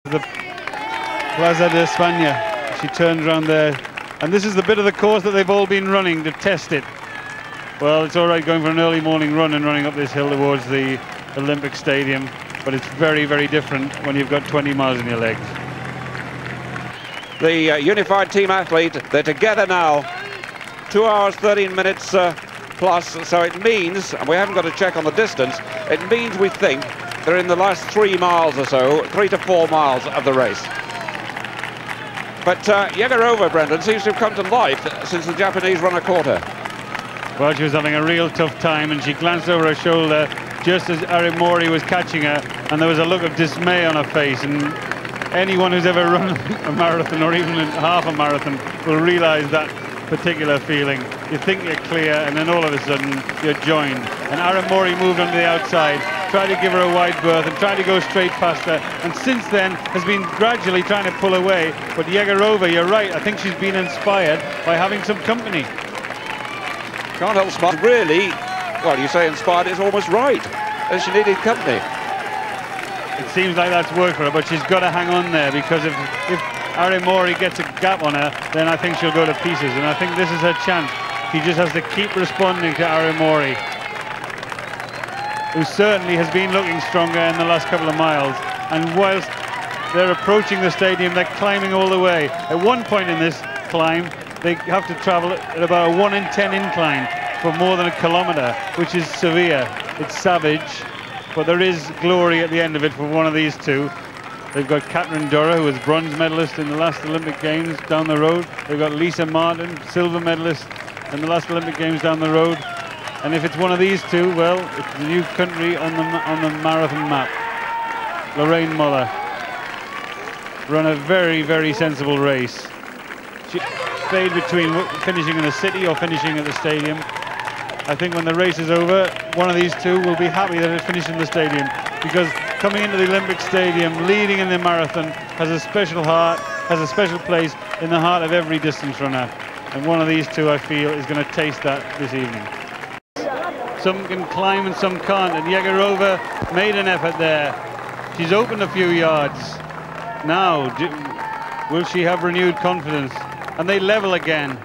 The Plaza de España. She turns around there, and this is the bit of the course that they've all been running to test it. Well, it's all right going for an early morning run and running up this hill towards the Olympic Stadium, but it's very, very different when you've got 20 miles in your legs. The unified team athlete, they're together now. 2 hours, 13 minutes plus, so it means, and we haven't got to check on the distance, it means we think they're in the last 3 miles or so, 3 to 4 miles of the race. But Yegarova, Brendan, seems to have come to life since the Japanese run a quarter. Well, she was having a real tough time, and she glanced over her shoulder just as Arimori was catching her, and there was a look of dismay on her face. And anyone who's ever run a marathon or even half a marathon will realize that particular feeling. You think you're clear, and then all of a sudden you're joined. And Arimori moved onto the outside, tried to give her a wide berth and tried to go straight past her, and since then has been gradually trying to pull away. But Yegarova, you're right, I think she's been inspired by having some company. Can't help smart. Really, well, you say inspired, it's almost right. And she needed company. It seems like that's worked for her, but she's got to hang on there, because if Arimori gets a gap on her, then I think she'll go to pieces, and I think this is her chance. She just has to keep responding to Arimori, who certainly has been looking stronger in the last couple of miles. And whilst they're approaching the stadium, they're climbing all the way. At one point in this climb, they have to travel at about a 1 in 10 incline for more than a kilometre, which is severe. It's savage, but there is glory at the end of it for one of these two. They've got Catherine Durra, who was bronze medalist in the last Olympic Games, down the road. They've got Lisa Martin, silver medalist in the last Olympic Games, down the road. And if it's one of these two, well, it's the new country on the marathon map. Lorraine Muller run a very, very sensible race. She played between finishing in the city or finishing at the stadium. I think when the race is over, one of these two will be happy that it finished in the stadium, because coming into the Olympic Stadium, leading in the marathon, has a special heart, has a special place in the heart of every distance runner. And one of these two, I feel, is going to taste that this evening. Some can climb and some can't, and Yegarova made an effort there. She's opened a few yards. Now, will she have renewed confidence? And they level again.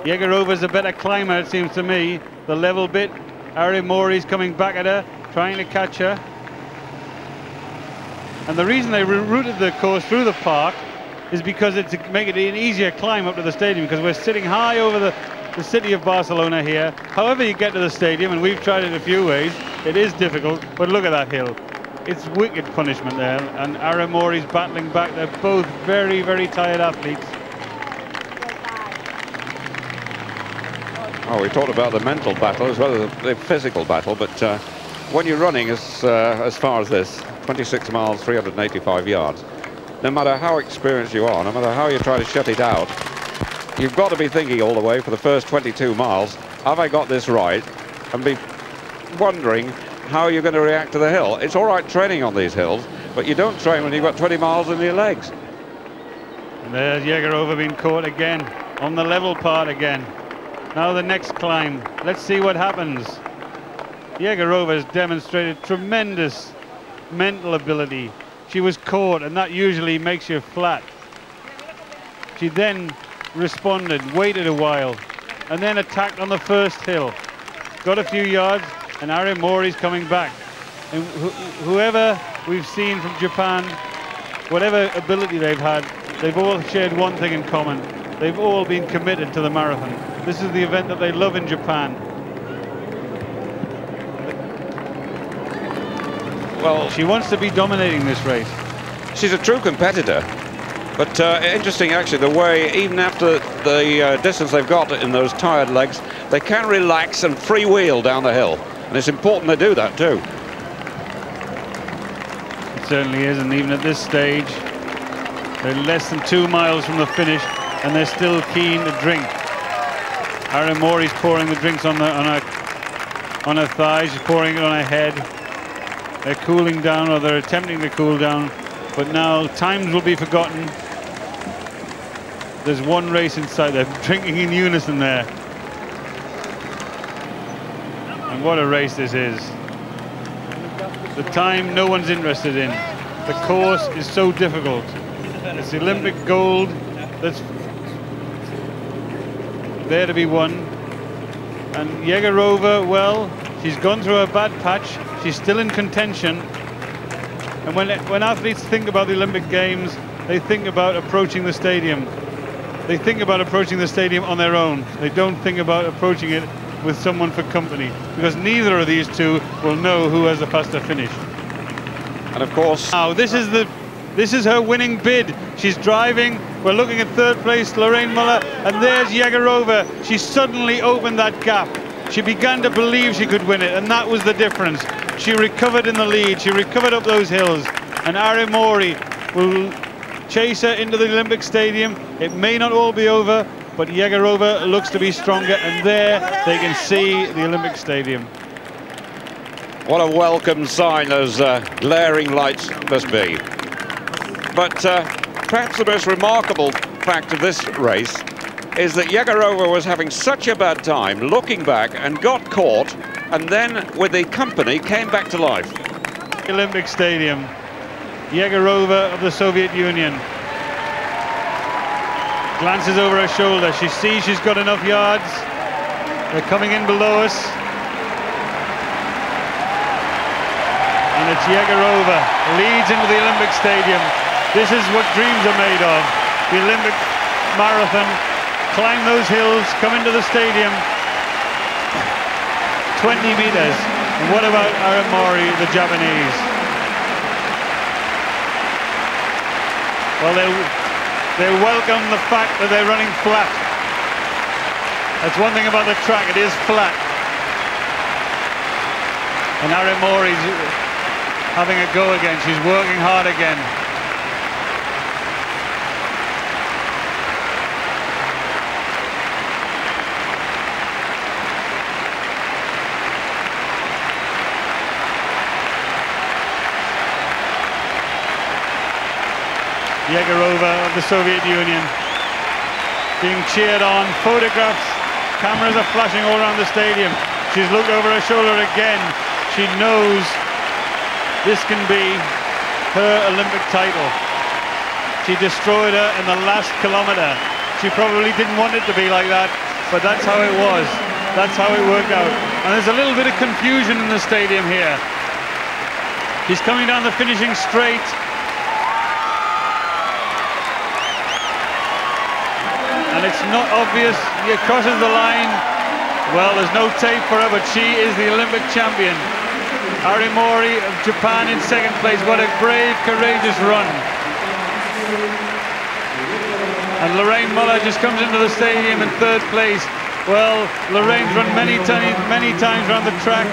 Yegarova's a better climber, it seems to me. The level bit, Arimori's coming back at her, trying to catch her. And the reason they routed the course through the park is because it's to make it an easier climb up to the stadium, because we're sitting high over the city of Barcelona here. However you get to the stadium, and we've tried it a few ways, it is difficult, but look at that hill. It's wicked punishment there, and Arimori's battling back. They're both very, very tired athletes. Oh, we talked about the mental battle as well as the physical battle, but when you're running as far as this, 26 miles, 385 yards, no matter how experienced you are, no matter how you try to shut it out, you've got to be thinking all the way for the first 22 miles, have I got this right? And be wondering how you're going to react to the hill. It's all right training on these hills, but you don't train when you've got 20 miles in your legs. And there's Yegarova being caught again, on the level part again. Now the next climb. Let's see what happens. Yegarova has demonstrated tremendous mental ability. She was caught, and that usually makes you flat. She then responded, waited a while, and then attacked on the first hill. Got a few yards, and Arimori's coming back. And whoever we've seen from Japan, whatever ability they've had, they've all shared one thing in common. They've all been committed to the marathon. This is the event that they love in Japan. Well, she wants to be dominating this race. She's a true competitor. But interesting, actually, the way, even after the distance they've got in those tired legs, they can relax and freewheel down the hill. And it's important they do that, too. It certainly is, and even at this stage, they're less than 2 miles from the finish, and they're still keen to drink. Arimori's pouring the drinks on her thighs, she's pouring it on her head. They're cooling down, or they're attempting to cool down, but now times will be forgotten. There's one race in sight. They're drinking in unison there. And what a race this is. The time no one's interested in. the course is so difficult. It's the Olympic gold that's there to be won. And Yegarova, well, she's gone through a bad patch. She's still in contention. And when athletes think about the Olympic Games, they think about approaching the stadium. They think about approaching the stadium on their own. They don't think about approaching it with someone for company, because neither of these two will know who has the faster finish. And of course, now this is her winning bid. She's driving. We're looking at third place, Lorraine Muller, and there's Yegarova. She suddenly opened that gap. She began to believe she could win it, and that was the difference. She recovered in the lead. She recovered up those hills, and Arimori will chase her into the Olympic Stadium. It may not all be over, but Yegarova looks to be stronger, and there they can see the Olympic Stadium. What a welcome sign those glaring lights must be. But perhaps the most remarkable fact of this race is that Yegarova was having such a bad time, looking back and got caught, and then with the company came back to life. Olympic Stadium, Yegarova of the Soviet Union. Glances over her shoulder. She sees she's got enough yards. They're coming in below us. And it's Yegarova, leads into the Olympic Stadium. This is what dreams are made of. The Olympic marathon. Climb those hills, come into the stadium. 20 meters. And what about Arimori, the Japanese? Well, they welcome the fact that they're running flat. That's one thing about the track, it is flat. And Arimori's having a go again, she's working hard again. Yegarova of the Soviet Union being cheered on, photographs, cameras are flashing all around the stadium. She's looked over her shoulder again. She knows this can be her Olympic title. She destroyed her in the last kilometer. She probably didn't want it to be like that, but that's how it was. That's how it worked out. And there's a little bit of confusion in the stadium here. She's coming down the finishing straight. And it's not obvious. He crosses the line. Well, there's no tape for her, but she is the Olympic champion. Arimori of Japan in second place. What a brave, courageous run. And Lorraine Muller just comes into the stadium in third place. Well, Lorraine's run many times around the track.